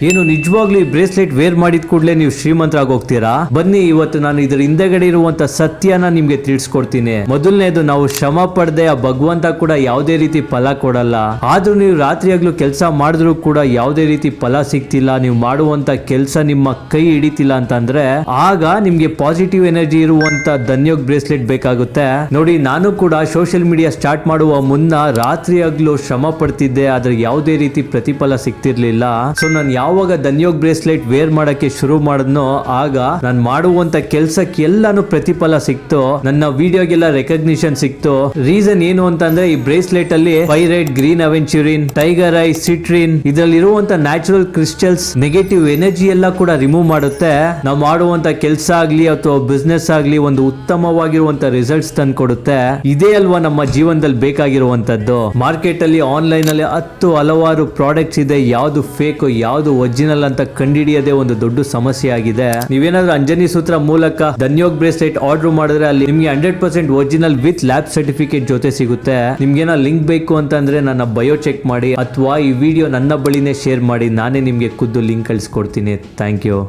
ಏನು ನಿಜವಾಗ್ಲೂ ಈ ಬ್ರೇಸ್ಲೆಟ್ ವೇರ್ ಮಾಡಿದ ಕೂಡಲೇ ನೀವು ಶ್ರೀಮಂತರಾಗಿ ಹೋಗ್ತೀರಾ? ಬನ್ನಿ ಇವತ್ತು ನಾನು ಇದ್ರ ಹಿಂದೆಗಡೆ ಇರುವಂತ ಸತ್ಯನ ನಿಮ್ಗೆ ತಿಳಿಸ್ಕೊಡ್ತೀನಿ. ಮೊದಲನೇದು, ನಾವು ಶ್ರಮ ಪಡದೆ ಆ ಭಗವಂತ ಕೂಡ ಯಾವುದೇ ರೀತಿ ಫಲ ಕೊಡಲ್ಲ. ಆದ್ರೂ ನೀವು ರಾತ್ರಿ ಆಗ್ಲೂ ಕೆಲಸ ಮಾಡಿದ್ರು ಕೂಡ ಯಾವುದೇ ರೀತಿ ಫಲ ಸಿಗ್ತಿಲ್ಲ, ನೀವು ಮಾಡುವಂತ ಕೆಲಸ ನಿಮ್ಮ ಕೈ ಹಿಡಿತಿಲ್ಲ ಅಂತಂದ್ರೆ ಆಗ ನಿಮ್ಗೆ ಪಾಸಿಟಿವ್ ಎನರ್ಜಿ ಇರುವಂತ ಧನ್ಯೋಗ್ ಬ್ರೇಸ್ಲೆಟ್ ಬೇಕಾಗುತ್ತೆ. ನೋಡಿ, ನಾನು ಕೂಡ ಸೋಷಿಯಲ್ ಮೀಡಿಯಾ ಸ್ಟಾರ್ಟ್ ಮಾಡುವ ಮುನ್ನ ರಾತ್ರಿ ಆಗ್ಲೂ ಶ್ರಮ ಪಡ್ತಿದ್ದೆ, ಆದ್ರೆ ಯಾವುದೇ ರೀತಿ ಪ್ರತಿಫಲ ಸಿಗ್ತಿರ್ಲಿಲ್ಲ. ಸೊ ನಾನು ಯಾವಾಗ ಧನ್ಯೋಗ್ ಬ್ರೇಸ್ಲೆಟ್ ವೇರ್ ಮಾಡಕ್ಕೆ ಶುರು ಮಾಡಿದ್ನೋ ಆಗ ನಾನು ಮಾಡುವಂತ ಕೆಲ್ಸಕ್ಕೆ ಎಲ್ಲಾನು ಪ್ರತಿಫಲ ಸಿಕ್ತು, ನನ್ನ ವಿಡಿಯೋಗೆಲ್ಲ ರೆಕಗ್ನಿಷನ್ ಸಿಕ್ತು. ರೀಸನ್ ಏನು ಅಂತಂದ್ರೆ ಈ ಬ್ರೇಸ್ಲೆಟ್ ಅಲ್ಲಿ pyrite, green aventurine, tiger eye, citrine ಇದರಲ್ಲಿ ಇರುವಂತ ನ್ಯಾಚುರಲ್ ಕ್ರಿಸ್ಟಲ್ಸ್ ನೆಗೆಟಿವ್ ಎನರ್ಜಿ ಎಲ್ಲ ಕೂಡ ರಿಮೂವ್ ಮಾಡುತ್ತೆ. ನಾವು ಮಾಡುವಂತ ಕೆಲಸ ಆಗ್ಲಿ ಅಥವಾ ಬಿಸ್ನೆಸ್ ಆಗ್ಲಿ ಒಂದು ಉತ್ತಮವಾಗಿರುವಂತ ರಿಸಲ್ಟ್ಸ್ ತಂದು ಕೊಡುತ್ತೆ. ಇದೇ ಅಲ್ವಾ ನಮ್ಮ ಜೀವನದಲ್ಲಿ ಬೇಕಾಗಿರುವಂತದ್ದು. ಮಾರ್ಕೆಟ್ ಅಲ್ಲಿ ಆನ್ಲೈನ್ ಅಲ್ಲಿ ಹಲವಾರು ಪ್ರಾಡಕ್ಟ್ಸ್ ಇದೆ, ಯಾವ್ದು ಫೇಕ್ ಯಾವ್ದು ಒರಿಜಿನಲ್ ಅಂತ ಕಂಡುಹಿಡಿಯೋದೇ ಒಂದು ದೊಡ್ಡ ಸಮಸ್ಯೆ ಆಗಿದೆ. ನೀವೇನಾದ್ರೂ ಅಂಜನಿ ಸೂತ್ರ ಮೂಲಕ ಧನ್ಯೋಗ್ ಬ್ರೇಸ್ಲೆಟ್ ಆರ್ಡರ್ ಮಾಡಿದ್ರೆ ಅಲ್ಲಿ ನಿಮ್ಗೆ 100% ಒರಿಜಿನಲ್ ವಿತ್ ಲ್ಯಾಬ್ ಸರ್ಟಿಫಿಕೇಟ್ ಜೊತೆ ಸಿಗುತ್ತೆ. ನಿಮ್ಗೇನ ಲಿಂಕ್ ಬೇಕು ಅಂತಂದ್ರೆ ನನ್ನ ಬಯೋ ಚೆಕ್ ಮಾಡಿ ಅಥವಾ ಈ ವಿಡಿಯೋ ನನ್ನ ಬಳಿನೇ ಶೇರ್ ಮಾಡಿ, ನಾನೇ ನಿಮ್ಗೆ ಖುದ್ದು ಲಿಂಕ್ ಕಳಿಸ್ಕೊಡ್ತೀನಿ. Thank you.